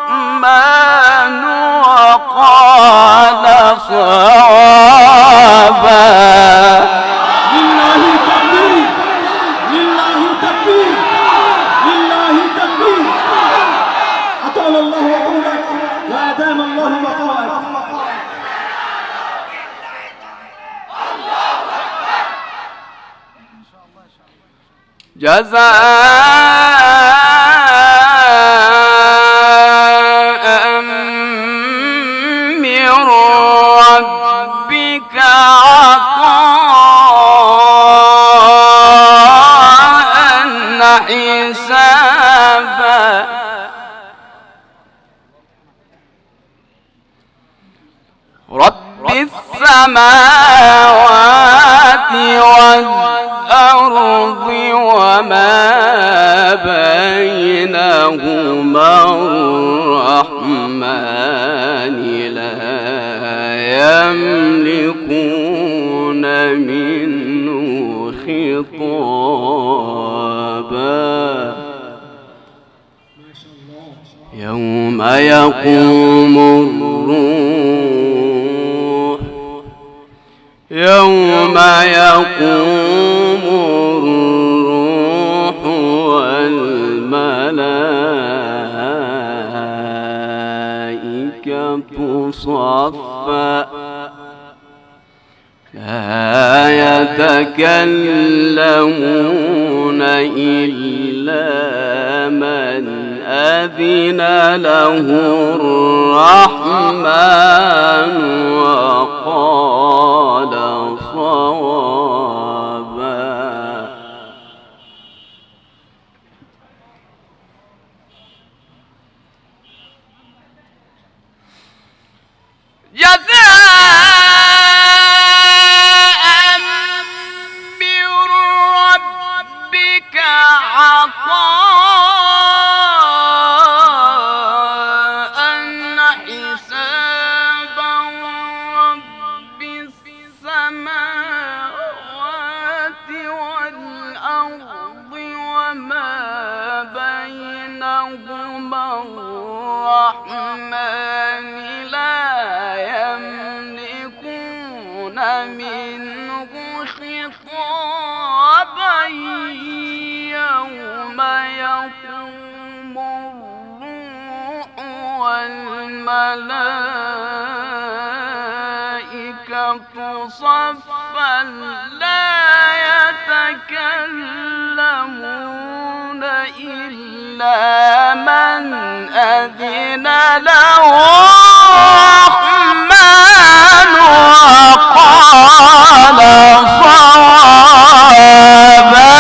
الرحمن وقال صوابا. لله تكبير، لله تكبير، لله تكبير. أطال الله عمرك وأدام الله بقاءك. جزاء من ربك عطاء حسابا. رب السماوات والأرض وما بينهما الرحمن لا يملكون منه خطابا. يوم يقوم الروح، يوم يقوم الروح والملائكة صفا لا يتكلمون إلا من أذن له الرحمن وقال صوابا. جزاء من ربك عطاء حسابا. رب السماوات والأرض وما بينهما الرحمن لا يملكون منه خطابا. يوم يقوم الروح والملائكة صفا لا يتكلمون إلا من أذن له الرحمن وقال صوابا.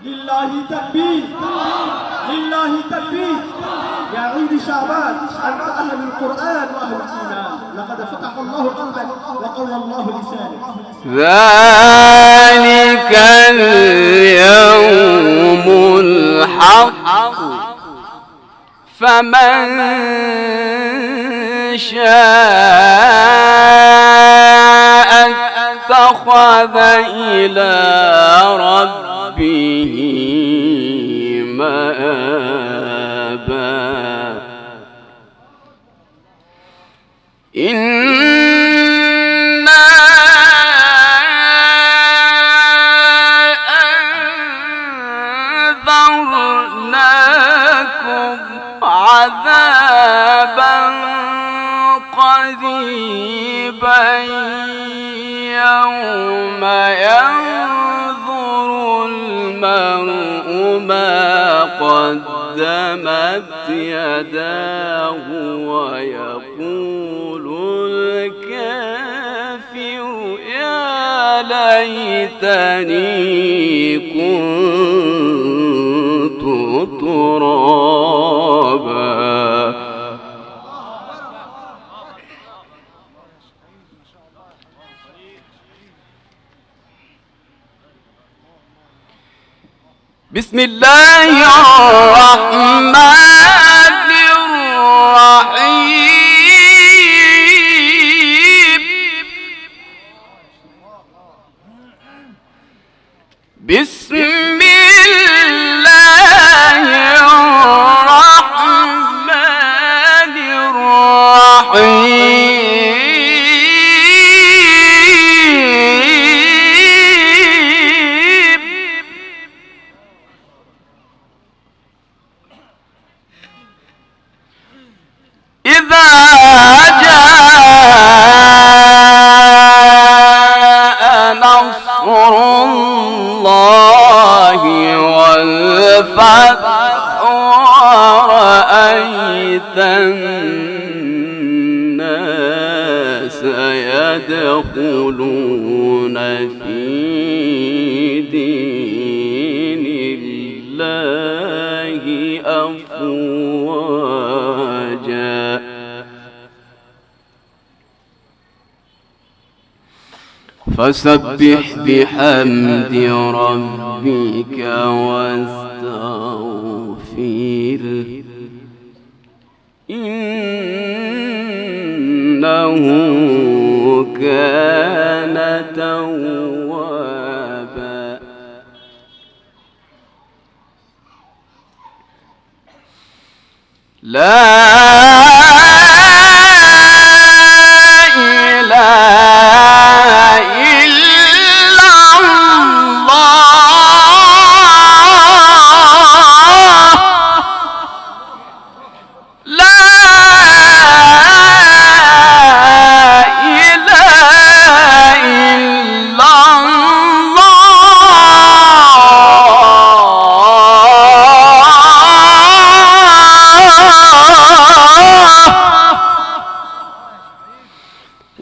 لله تكبير، لله تكبير. يا عيد شعبان أنت أهل القرآن وأهل الإيمان، لقد فتح الله قلبك وقوى الله لسانك. ذلك اليوم الحق فمن شاء اتخذ إلى ربه مآبا. إنا يوم ينظر المرء ما قدمت يداه ويقول الكافر يا ليتني كنت ترابا. بسم الله الرحمن الرحيم. بسم الله الرحمن الرحيم. إذا جاء نصر الله والفتح ورأيت الناس يدخلون في دين الله أفواجا فسبح بحمد ربك واستغفره إنه كان توابا. لا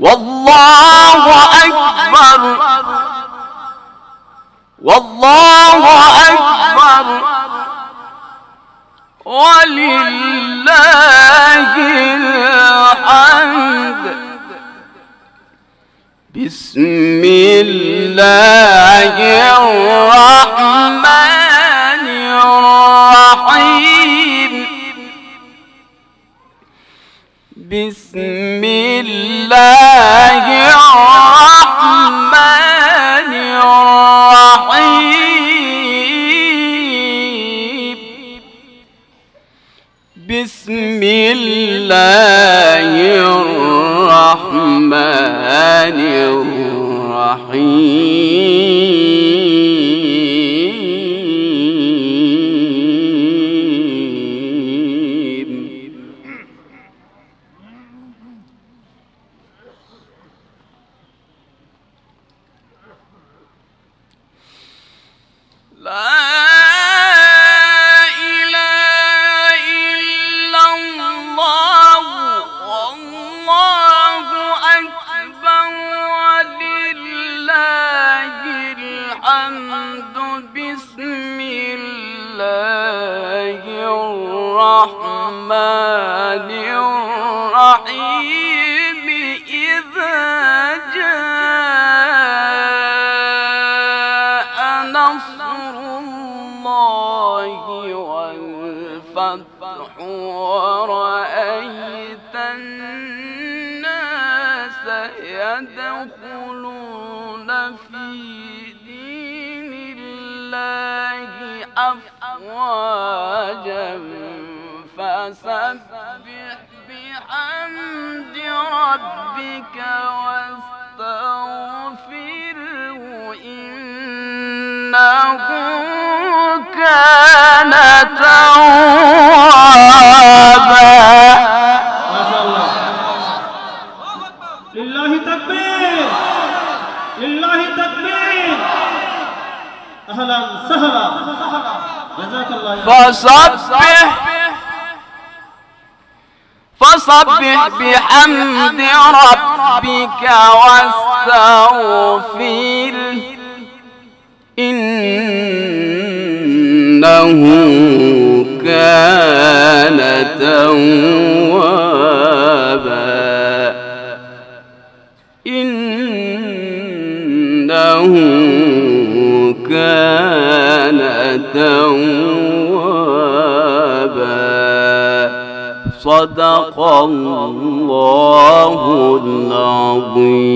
والله أكبر والله أكبر ولله الحمد. بسم الله الرحمن الرحيم. بسم الله الرحمن الرحيم. بسم الله الرحمن الرحيم. لا إله إلا الله والله أكبر ولله الحمد. بسم الله الرحمن الرحيم. إذا جاء نصر الله والفتح ورأيت الناس يدخلون في دين الله أفواجا فسبح بحمد ربك واستغفره إنه كان توابا. ما شاء الله. لله تكبير لله أهلا سهلا جزاك الله يا فصبح بحمد ربك واستغفره إنه كان توابا إنه كان توابا صدق الله العظيم.